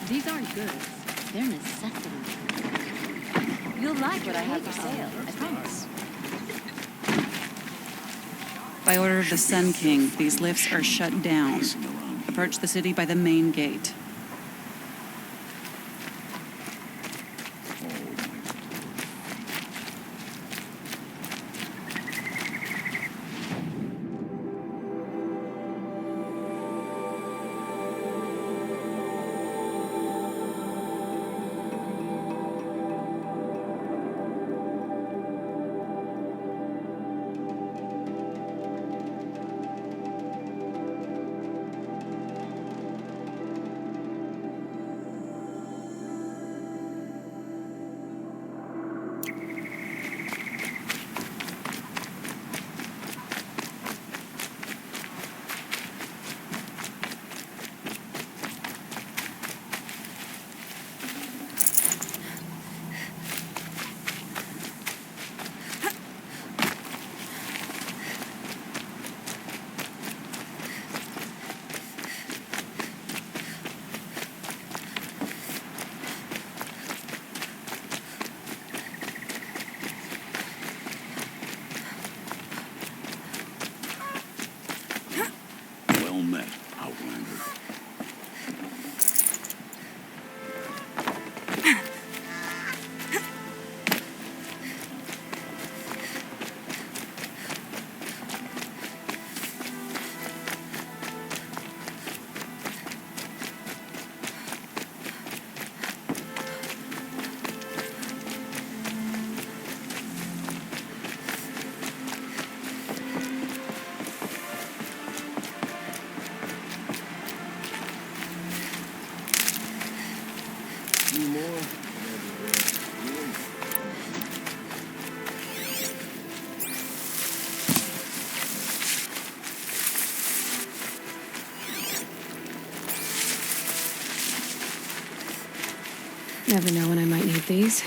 These aren't goods. They're necessities. You'll like what I have for sale, I promise. By order of the Sun King, these lifts are shut down. Approach the city by the main gate. Well met, Outlander. Never know when I might need these.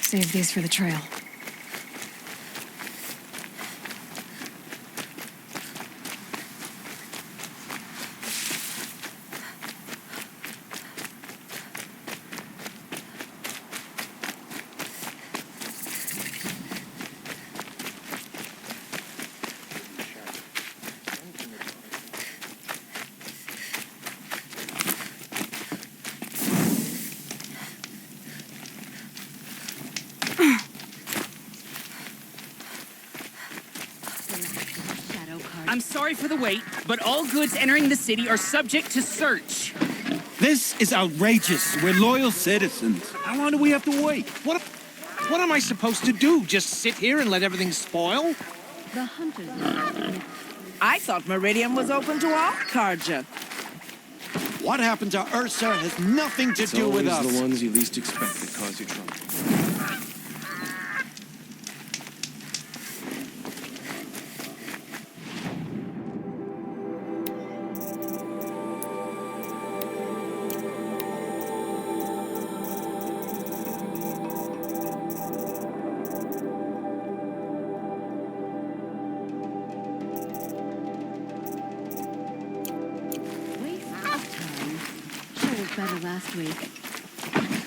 Save these for the trail. I'm sorry for the wait, but all goods entering the city are subject to search. This is outrageous. We're loyal citizens. How long do we have to wait? What am I supposed to do? Just sit here and let everything spoil? The hunters list. I thought Meridian was open to all Karja. What happened to Ursa has nothing to do with us. It's always the ones you least expect that cause you trouble. Better last week.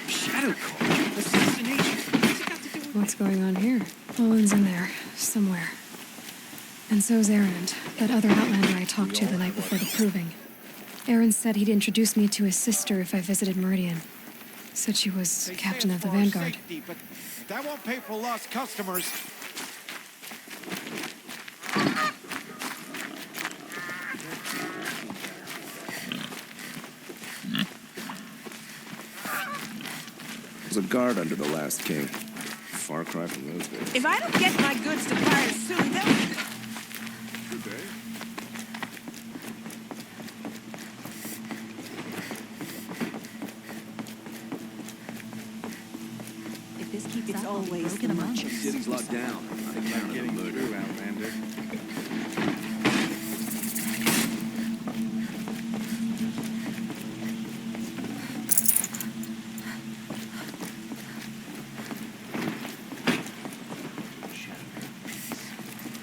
Shadow Core? Assassination? What's it got to do with... What's going on here? Owen's in there, somewhere. And so's Aaron, that other Outlander I talked to the night before the proving. Aaron said he'd introduce me to his sister if I visited Meridian. Said she was captain of the Vanguard. Safety, but that won't pay for lost customers. was a guard under the last king. Far cry from those days. If I don't get my goods to buyers soon, they'll... If this keeps It's up, I'll be always broken the among merchants. us. City's locked down. I think I'm getting through, Outlander.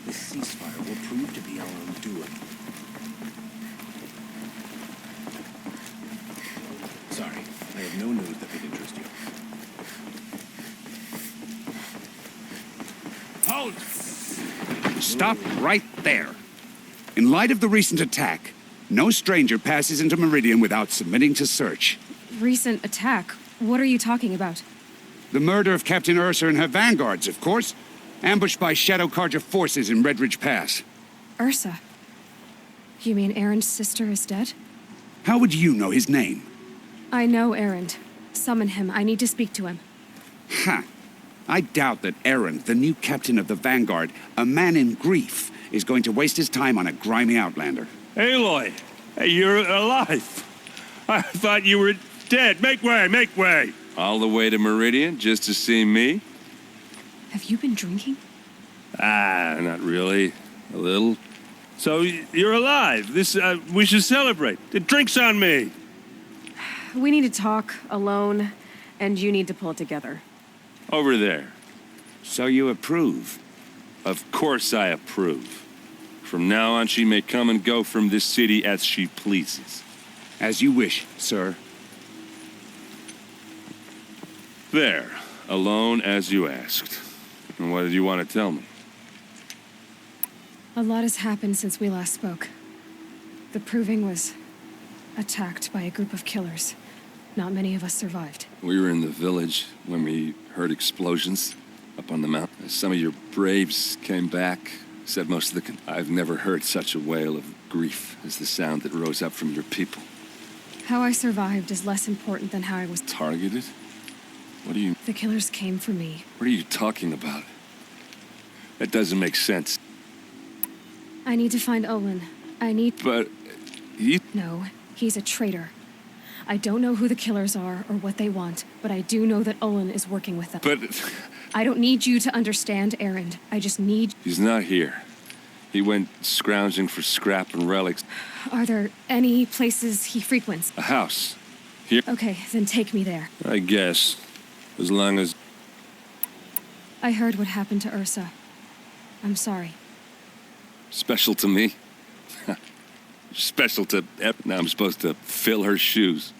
This ceasefire will prove to be our undoing. Sorry, I have no news that would interest you. Hold! Stop right there. In light of the recent attack, no stranger passes into Meridian without submitting to search. Recent attack? What are you talking about? The murder of Captain Ursa and her vanguards, of course. Ambushed by Shadow Carja forces in Redridge Pass. Ursa? You mean Aaron's sister is dead? How would you know his name? I know Aaron. Summon him. I need to speak to him. Ha! I doubt that Aaron, the new captain of the Vanguard, a man in grief, is going to waste his time on a grimy outlander. Aloy, hey, you're alive. I thought you were dead. Make way, make way. All the way to Meridian just to see me? Have you been drinking? Not really. A little. So you're alive. We should celebrate. The drink's on me. We need to talk alone, and you need to pull it together. Over there. So you approve? Of course I approve. From now on, she may come and go from this city as she pleases. As you wish, sir. There. Alone as you asked. And what did you want to tell me? A lot has happened since we last spoke. The Proving was attacked by a group of killers. Not many of us survived. We were in the village when we heard explosions up on the mountain. Some of your braves came back, said most of the... I've never heard such a wail of grief as the sound that rose up from your people. How I survived is less important than how I was Targeted? What are you... The killers came for me. What are you talking about? That doesn't make sense. I need to find Olin. I need... But... you... No, he's a traitor. I don't know who the killers are or what they want, but I do know that Olin is working with them. But... I don't need you to understand, Aaron. I just need... He's not here. He went scrounging for scrap and relics. Are there any places he frequents? A house. Here? Okay, then take me there. I guess. As long as... I heard what happened to Ursa. I'm sorry. Special to me? Special to... Now I'm supposed to fill her shoes.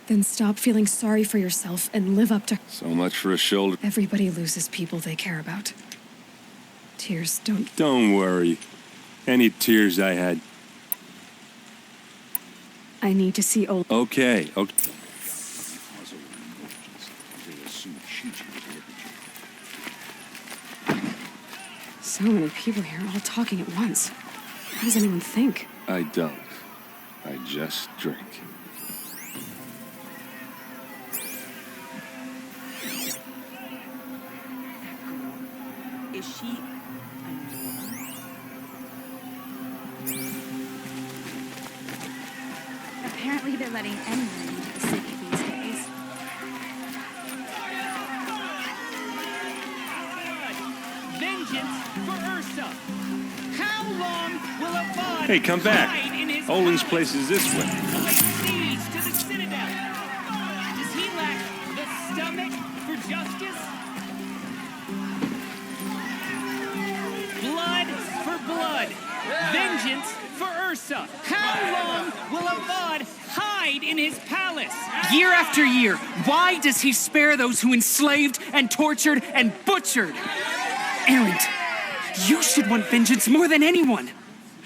Then stop feeling sorry for yourself and live up to... So much for a shoulder. Everybody loses people they care about. Tears don't... Don't worry. Any tears I had... I need to see Olin. Okay, okay. So many people here, all talking at once. How does anyone think? I don't. I just drink. Is she... Apparently they're letting anyone into the city these days. Vengeance for Ursa. How long will a bud Hey, come back. hide in his Olin's palace? place is this way. Lay siege to the Citadel. Does he lack the stomach for justice? Blood for blood. Vengeance for Ursa. How long will a bud hide in his palace? Year after year, why does he spare those who enslaved and tortured and butchered? Errant, you should want vengeance more than anyone.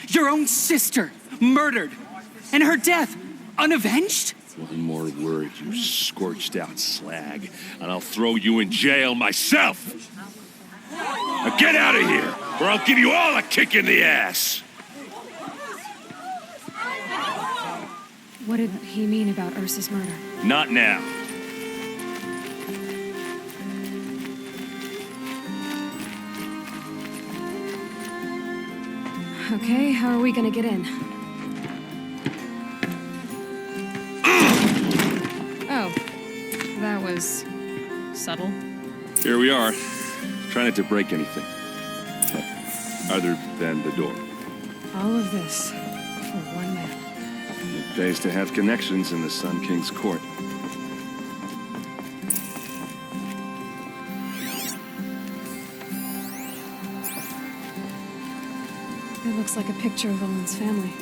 Your own sister, murdered, and her death, unavenged? One more word, you scorched out slag, and I'll throw you in jail myself. Now get out of here, or I'll give you all a kick in the ass. What did he mean about Ursa's murder? Not now. Okay, how are we gonna get in? Oh, that was subtle. Here we are. Try not to break anything. Other than the door. All of this for one man. It pays to have connections in the Sun King's court. It looks like a picture of Owen's family.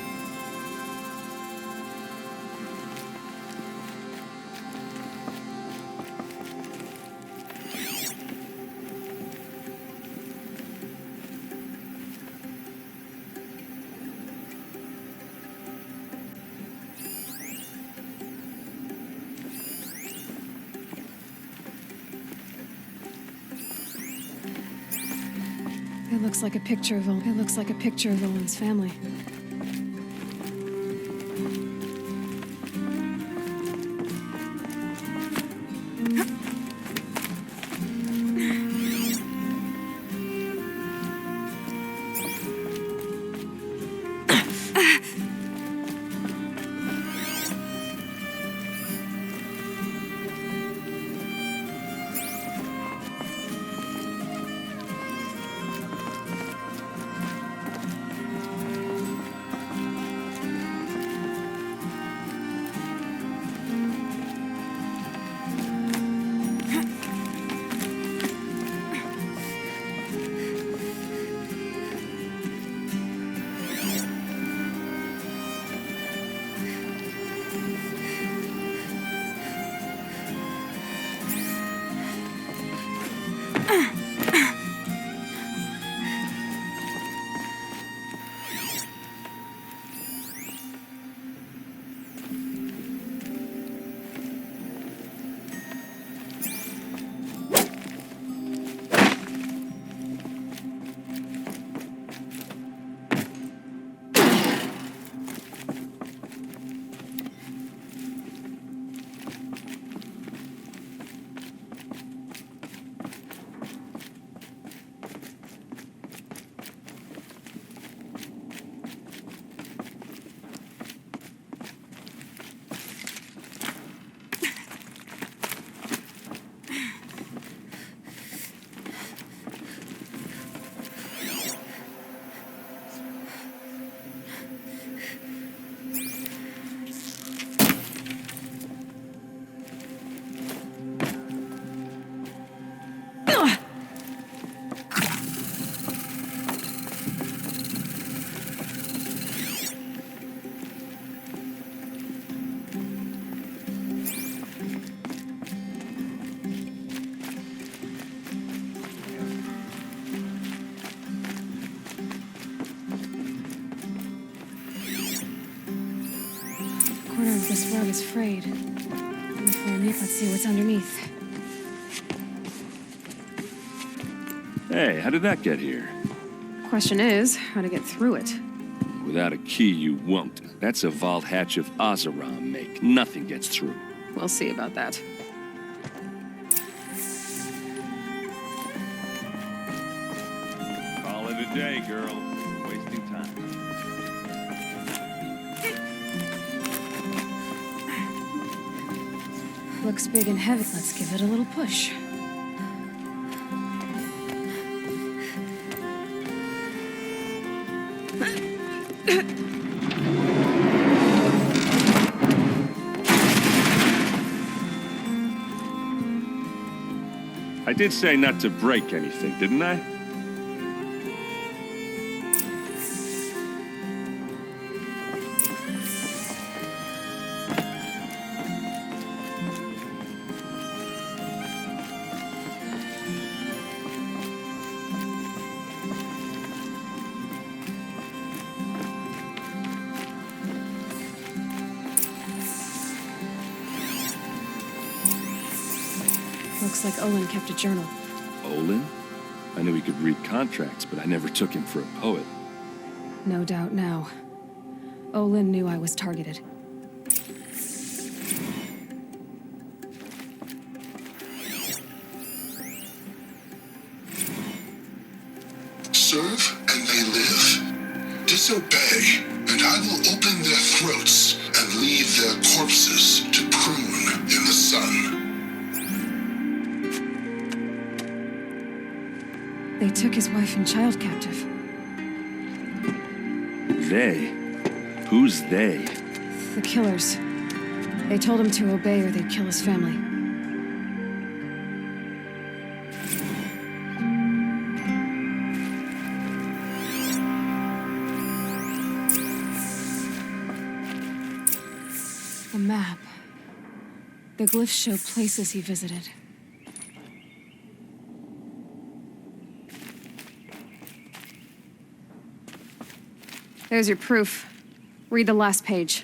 It looks like a picture of Owen's family. Corner of this rug is frayed. Let's see what's underneath. Hey, how did that get here? Question is, how to get through it. Without a key, you won't. That's a vault hatch of Ozeram make. Nothing gets through. We'll see about that. Call it a day, girl. Wasting time. Looks big and heavy. Let's give it a little push. I did say not to break anything, didn't I? Looks like Olin kept a journal. Olin? I knew he could read contracts, but I never took him for a poet. No doubt now. Olin knew I was targeted. serve and they live. Disobey, and I will open their throats and leave their corpses to prune in the sun. They took his wife and child captive. They? Who's they? The killers. They told him to obey or they'd kill his family. A map. The glyphs show places he visited. There's your proof. Read the last page.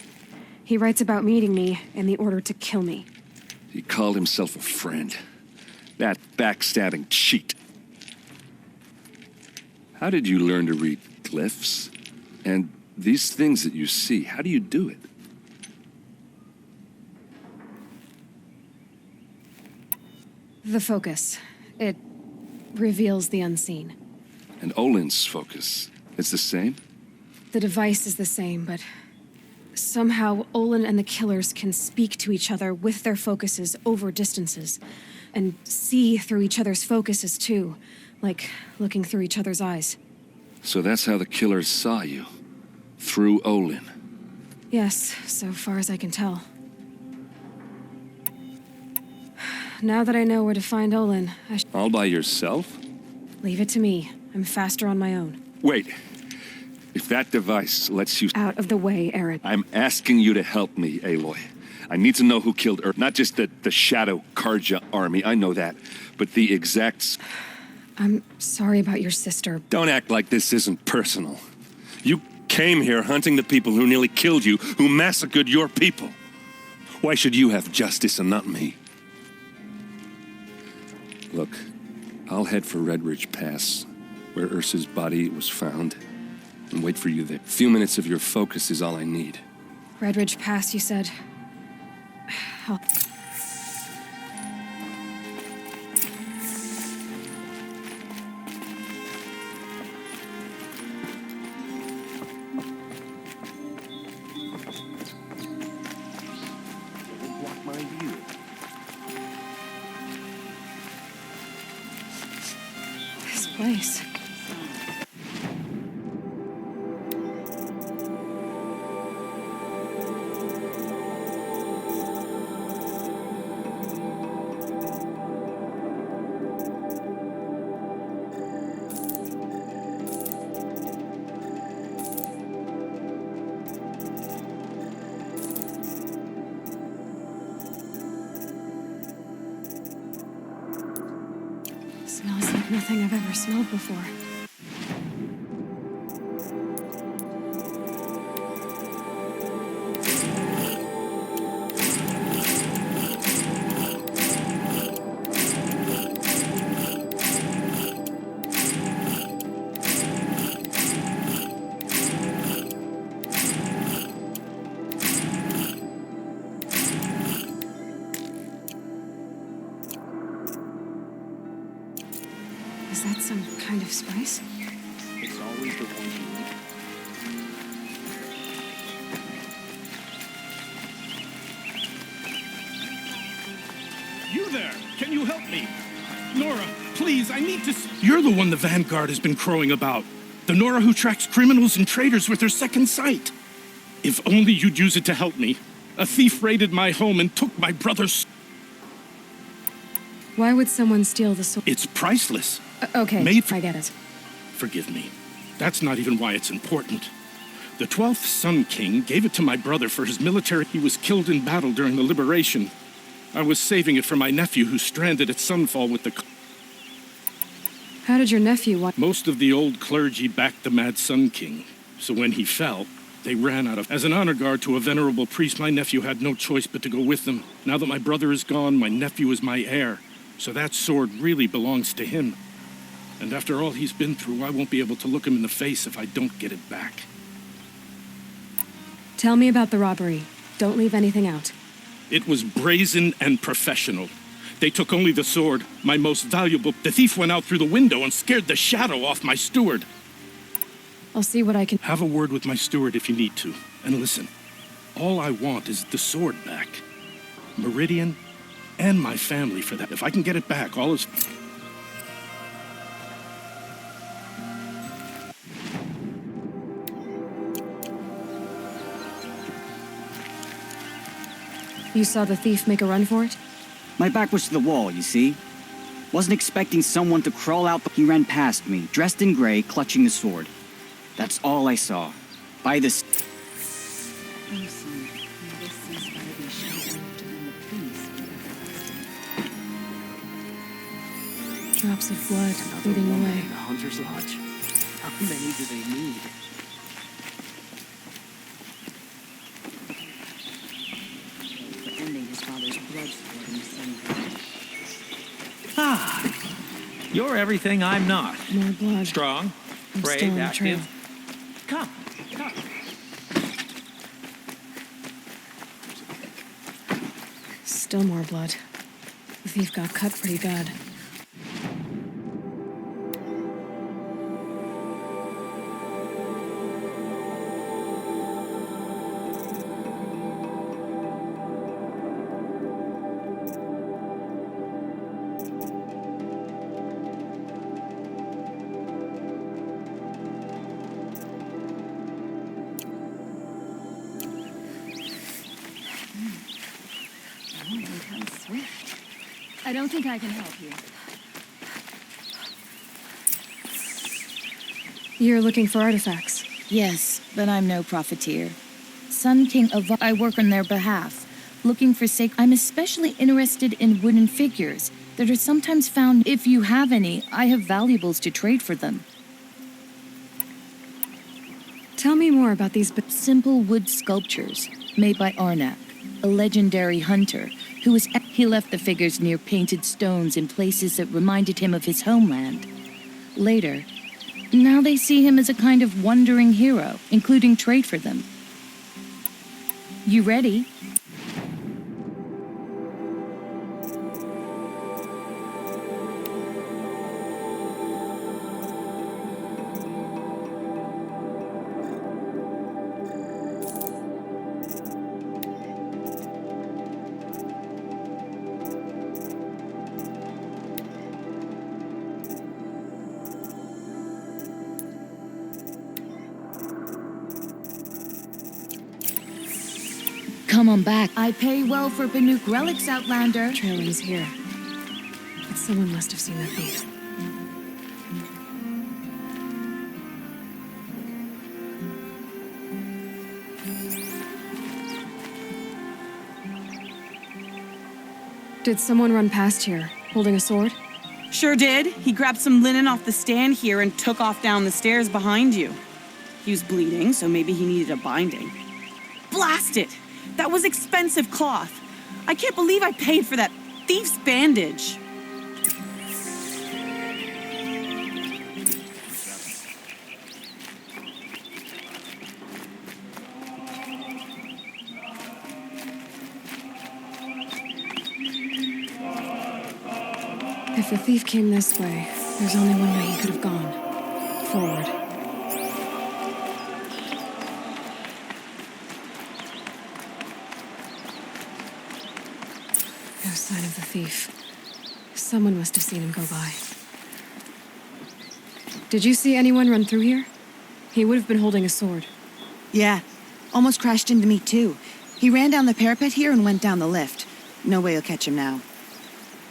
He writes about meeting me and the order to kill me. He called himself a friend. That backstabbing cheat. How did you learn to read glyphs? And these things that you see, how do you do it? The focus. It reveals the unseen. And Olin's focus, it's the same? The device is the same, but somehow Olin and the killers can speak to each other with their focuses over distances, and see through each other's focuses too, like looking through each other's eyes. So that's how the killers saw you? Through Olin? Yes, so far as I can tell. Now that I know where to find Olin, I should All by yourself? leave it to me. I'm faster on my own. Wait. If that device lets you... Out of the way, Aaron. I'm asking you to help me, Aloy. I need to know who killed Earth. Not just the Shadow Karja army, I know that. But the exact... I'm sorry about your sister. Don't act like this isn't personal. You came here hunting the people who nearly killed you, who massacred your people. Why should you have justice and not me? Look, I'll head for Red Ridge Pass, where Ursa's body was found, and wait for you there. A few minutes of your focus is all I need. Red Ridge Pass, you said? I'll... Block my view. This place. Smells like nothing I've ever smelled before. Is that some kind of spice? It's always the one you eat. You there! Can you help me? Nora, please, I need to... You're the one the Vanguard has been crowing about. The Nora who tracks criminals and traitors with her second sight. If only you'd use it to help me. A thief raided my home and took my brother's... Why would someone steal the sword? It's priceless. Okay, Made for... I get it. Forgive me. That's not even why it's important. The 12th Sun King gave it to my brother for his military. He was killed in battle during the liberation. I was saving it for my nephew who's stranded at Sunfall with the... How did your nephew want... Most of the old clergy backed the Mad Sun King. So when he fell, they ran out of... As an honor guard to a venerable priest, my nephew had no choice but to go with them. Now that my brother is gone, my nephew is my heir. So that sword really belongs to him. And after all he's been through, I won't be able to look him in the face if I don't get it back. Tell me about the robbery. Don't leave anything out. It was brazen and professional. They took only the sword, my most valuable. The thief went out through the window and scared the shadow off my steward. I'll see what I can... Have a word with my steward if you need to. And listen, all I want is the sword back. Meridian, and my family for that. If I can get it back, all is... You saw the thief make a run for it? My back was to the wall, you see? Wasn't expecting someone to crawl out, but he ran past me, dressed in gray, clutching the sword. That's all I saw. By this... Drops of blood leading away. The Hunter's Lodge. How many do they need? For ending his father's blood sport in the sun. Ah, you're everything I'm not. More blood. Strong, I'm brave, still on the trail. active. Come. Still more blood. The thief got cut pretty bad. I don't think I can help you. You're looking for artifacts? Yes, but I'm no profiteer. Sun King of... I work on their behalf, looking for I'm especially interested in wooden figures that are sometimes found. If you have any, I have valuables to trade for them. Tell me more about these... Simple wood sculptures made by Arnak, a legendary hunter who was... He left the figures near painted stones in places that reminded him of his homeland. Later, now they see him as a kind of wandering hero, including trade for them. You ready? Come on back. I pay well for Banuk relics, Outlander. Trail is here. But someone must have seen the thief. Did someone run past here, holding a sword? Sure did. He grabbed some linen off the stand here and took off down the stairs behind you. He was bleeding, so maybe he needed a binding. Blast it! That was expensive cloth. I can't believe I paid for that thief's bandage. If the thief came this way, there's only one way he could have gone. Forward. No sign of the thief. Someone must have seen him go by. Did you see anyone run through here? He would have been holding a sword. Yeah. Almost crashed into me, too. He ran down the parapet here and went down the lift. No way you'll catch him now.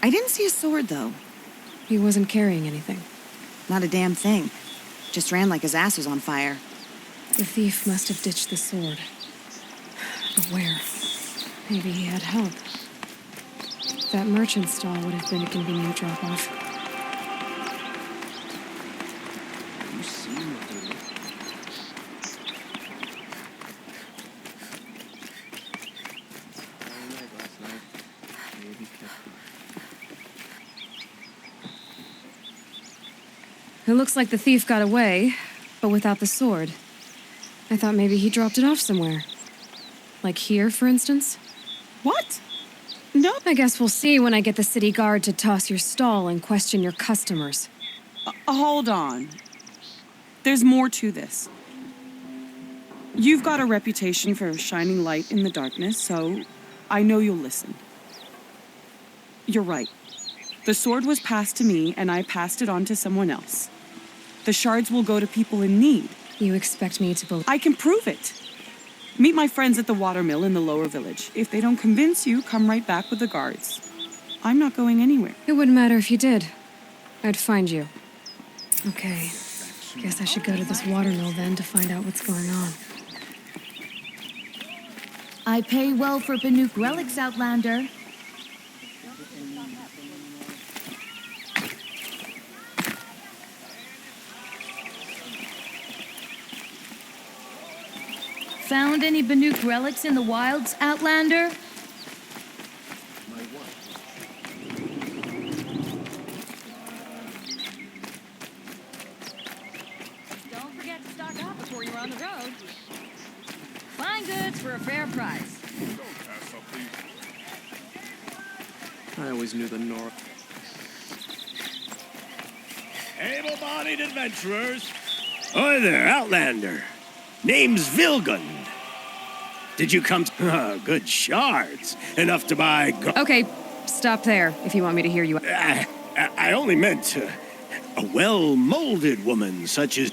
I didn't see a sword, though. He wasn't carrying anything. Not a damn thing. Just ran like his ass was on fire. The thief must have ditched the sword. But where? Maybe he had help. That merchant stall would have been a convenient drop-off. You see what they look last night. Maybe It looks like the thief got away, but without the sword. I thought maybe he dropped it off somewhere. Like here, for instance? What? No. I guess we'll see when I get the city guard to toss your stall and question your customers. Hold on. There's more to this. You've got a reputation for shining light in the darkness, so I know you'll listen. You're right. The sword was passed to me, and I passed it on to someone else. The shards will go to people in need. You expect me to believe? I can prove it. Meet my friends at the watermill in the lower village. If they don't convince you, come right back with the guards. I'm not going anywhere. It wouldn't matter if you did. I'd find you. Okay. Guess I should go to this watermill then to find out what's going on. I pay well for Banuk relics, Outlander. Found any Banuk relics in the wilds, Outlander? Don't forget to stock up before you're on the road. Fine goods for a fair price. I always knew the North. Able-bodied adventurers. Hi there, Outlander. Name's Vilgun. Did you come? Good shards. Enough to buy. Okay, stop there if you want me to hear you. I only meant a well-molded woman such as.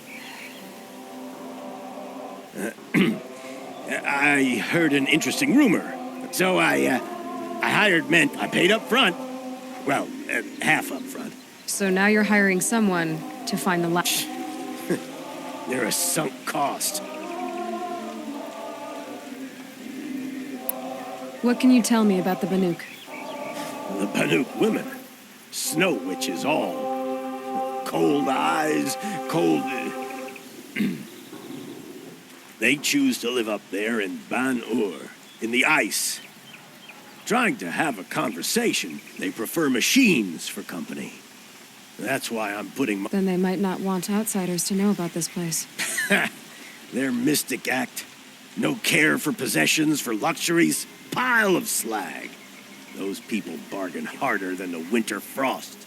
I heard an interesting rumor, so I hired men. I paid up front. Well, half up front. So now you're hiring someone to find the last. They're a sunk cost. What can you tell me about the Banuk? The Banuk women. Snow witches all. Cold eyes, cold... They choose to live up there in Ban-Ur, in the ice. Trying to have a conversation, they prefer machines for company. That's why I'm putting my... Then they might not want outsiders to know about this place. Their mystic act. No care for possessions, for luxuries. Pile of slag. Those people bargain harder than the winter frost.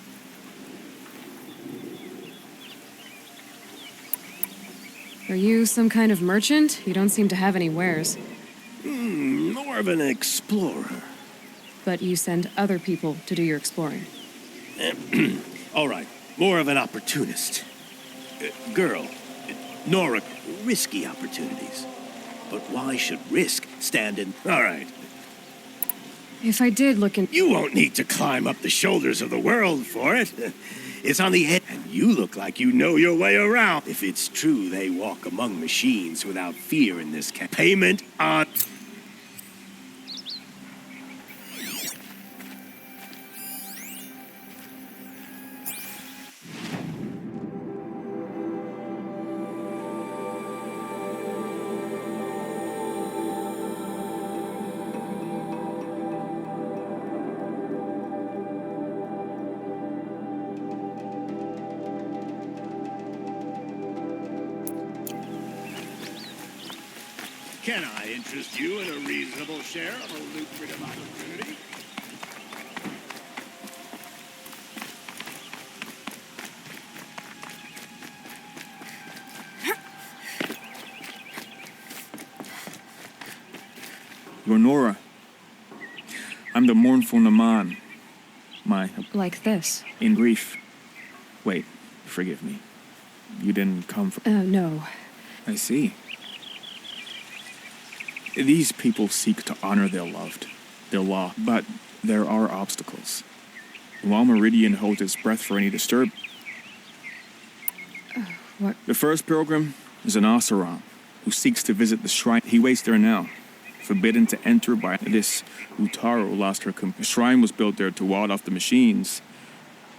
Are you some kind of merchant? You don't seem to have any wares. More of an explorer. But you send other people to do your exploring. All right, more of an opportunist. Girl, Nora, risky opportunities. But why should risk stand in... All right. If I did look in... You won't need to climb up the shoulders of the world for it. It's on the edge, and you look like you know your way around. If it's true they walk among machines without fear in this payment on... Can I interest you in a reasonable share of a lucrative opportunity? You're Nora. I'm the mournful Naman. Like this? In grief. Wait, forgive me. You didn't come from... no. I see. These people seek to honor their loved, their law, but there are obstacles. While Meridian holds its breath for any disturb... What? The first pilgrim is an Oseram who seeks to visit the shrine. He waits there now, forbidden to enter by this Utaro lost her... The shrine was built there to ward off the machines,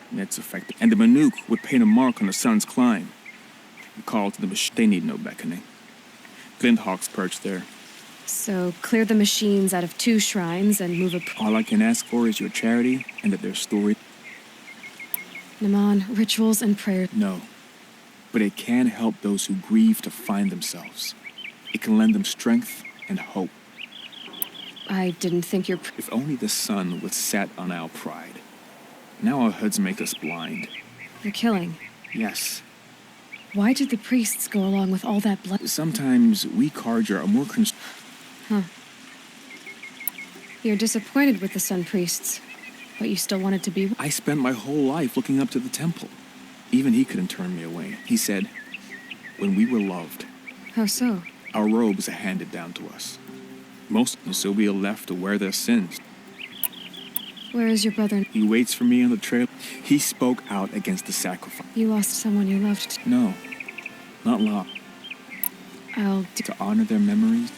and its effect. And the Banuk would paint a mark on the sun's climb. A call to the machine. They need no beckoning. Glinthawks perch there. So clear the machines out of 2 shrines and move a... All I can ask for is your charity and that their story... Naman, rituals and prayer... No. But it can help those who grieve to find themselves. It can lend them strength and hope. I didn't think your... If only the sun would set on our pride. Now our hoods make us blind. You're killing. Yes. Why did the priests go along with all that blood? Sometimes we Karja are more Huh. You're disappointed with the Sun Priests, but you still wanted to be... I spent my whole life looking up to the temple. Even he couldn't turn me away. He said, when we were loved, How so? our robes are handed down to us. Most of us will be left to wear their sins. Where is your brother? He waits for me on the trail. He spoke out against the sacrifice. You lost someone you loved. No, not love. To honor their memories.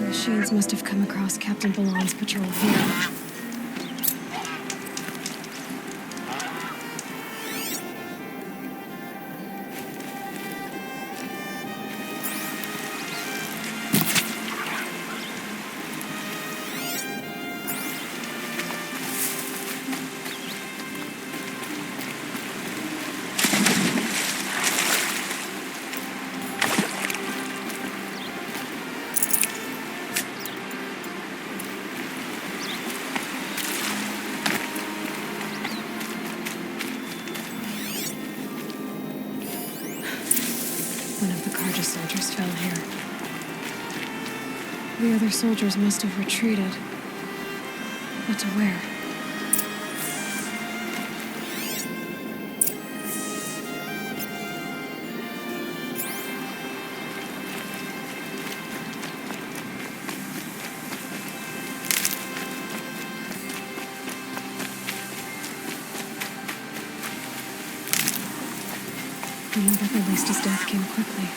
Machines must have come across Captain Ballon's patrol here. One of the Karja soldiers fell here. The other soldiers must have retreated. But to where? At least his death came quickly.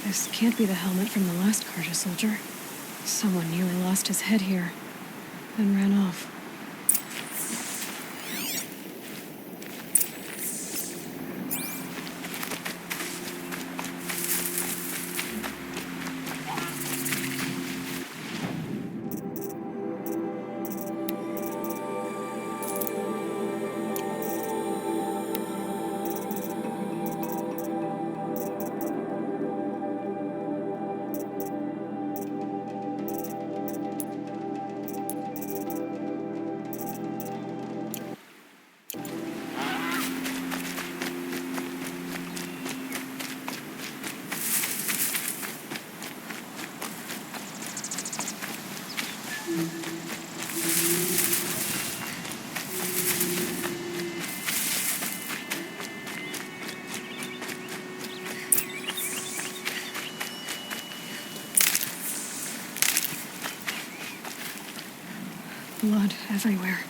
This can't be the helmet from the last Karja soldier. Someone nearly lost his head here, then ran off. Blood everywhere.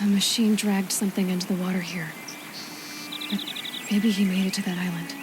A machine dragged something into the water here. But maybe he made it to that island.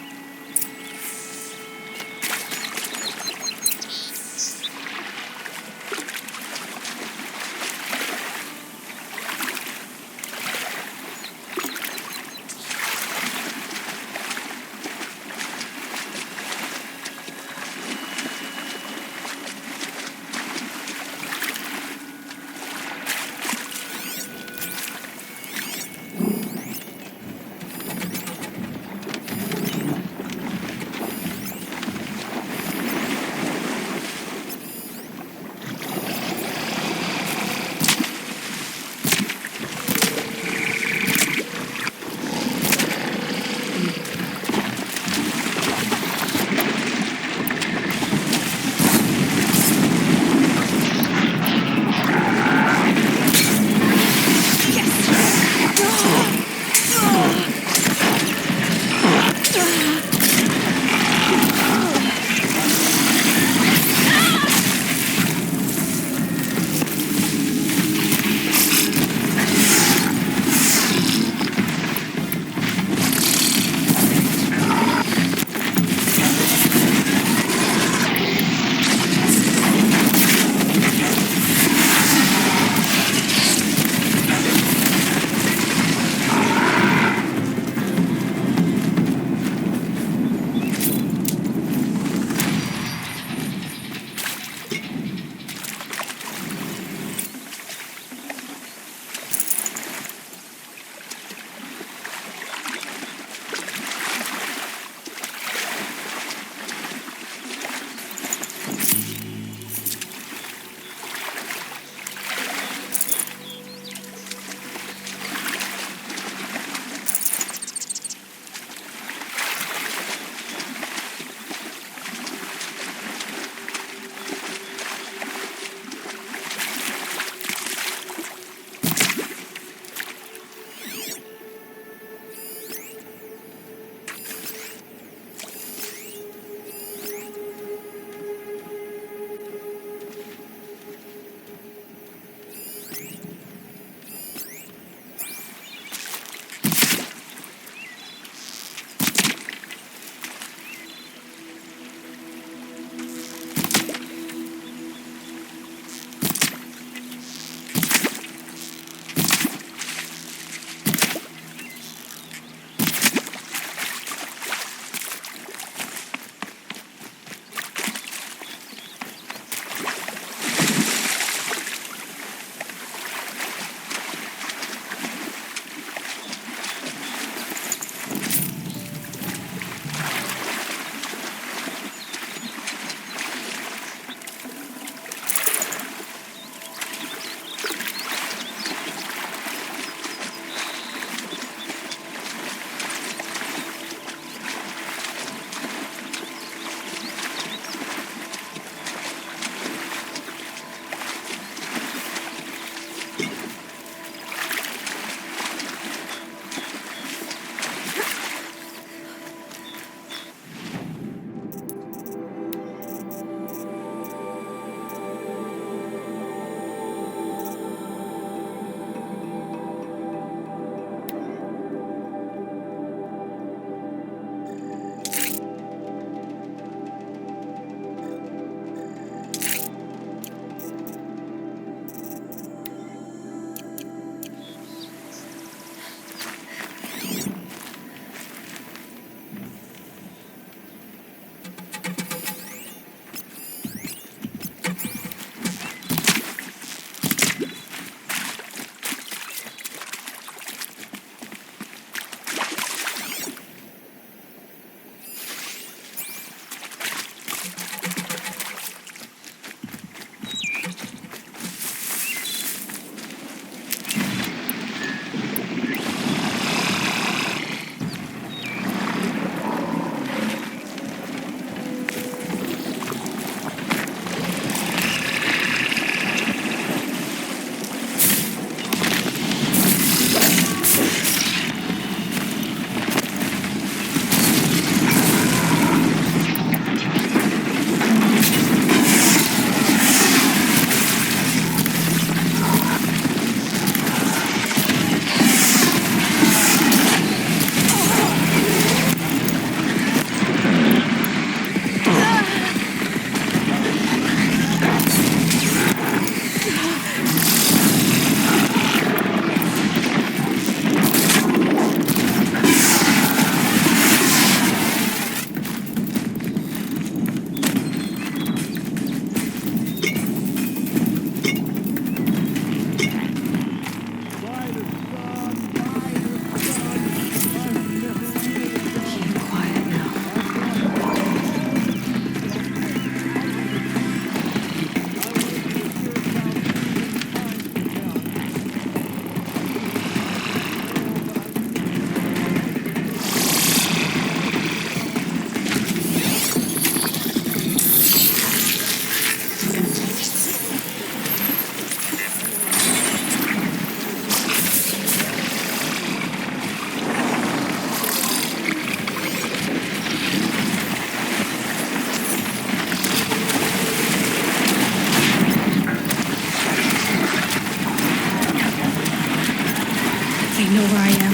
know where I am.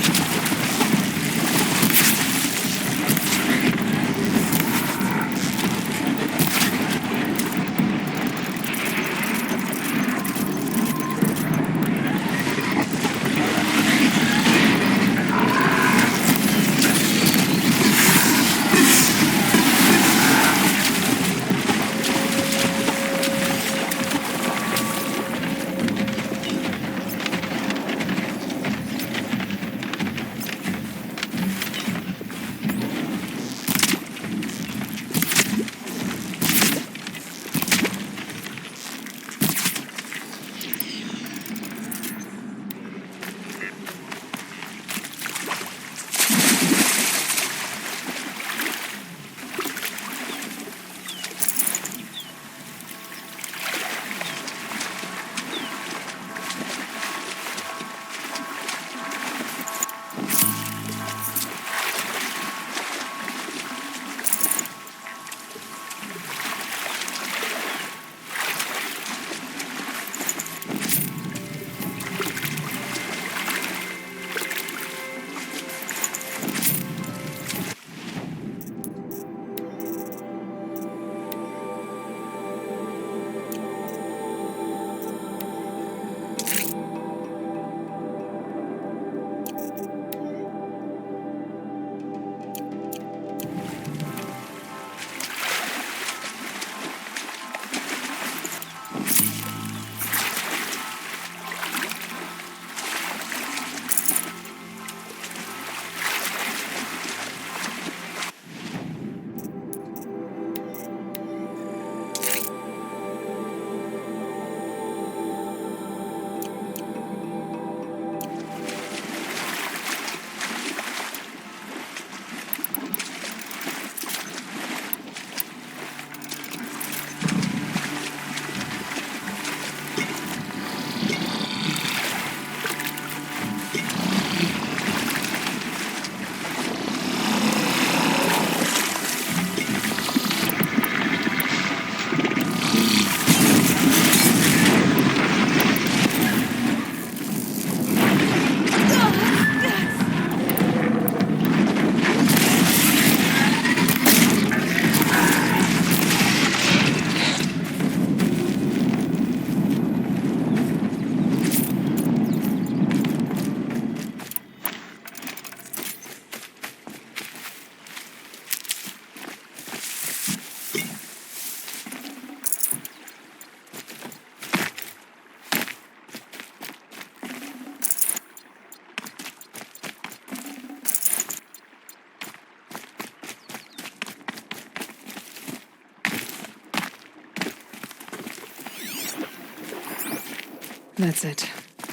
That's it.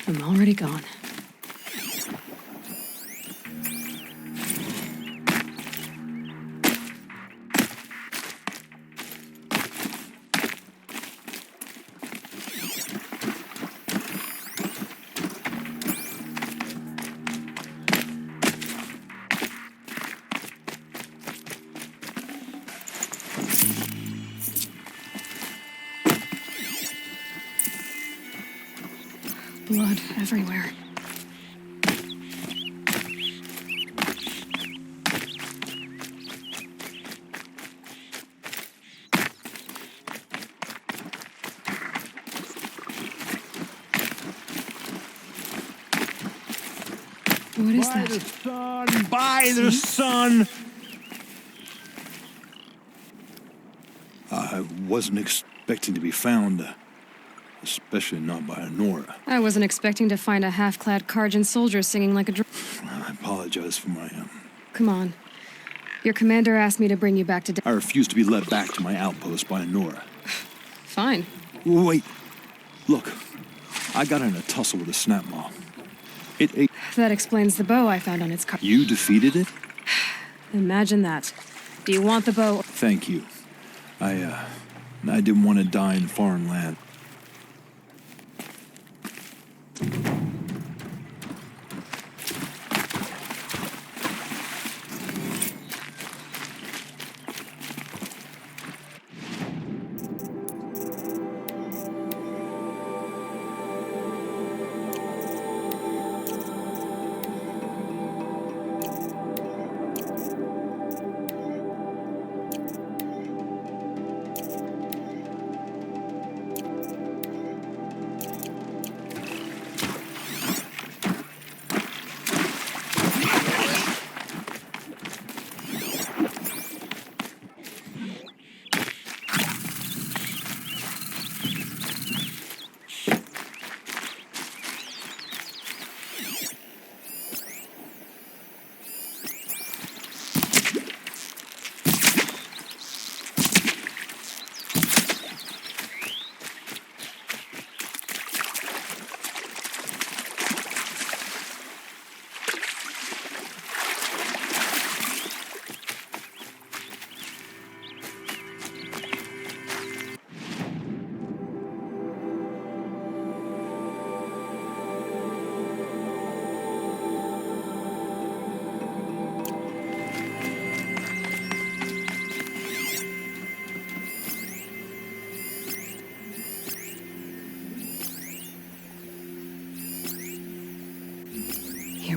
I'm already gone. Blood everywhere. What is that? By the sun! By the sun! I wasn't expecting to be found, especially not by Honora. I wasn't expecting to find a half-clad Karjan soldier singing like a I apologize for my... Come on. Your commander asked me to bring you back to... I refuse to be led back to my outpost by Honora. Fine. Wait. Look. I got in a tussle with a snap maw. It ate... That explains the bow I found on its car. You defeated it? Imagine that. Do you want the bow? Thank you. I didn't want to die in foreign land.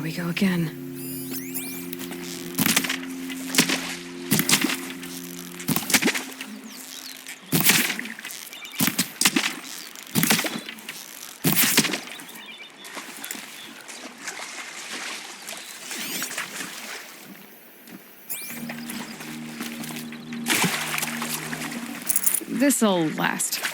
we go again. This'll last.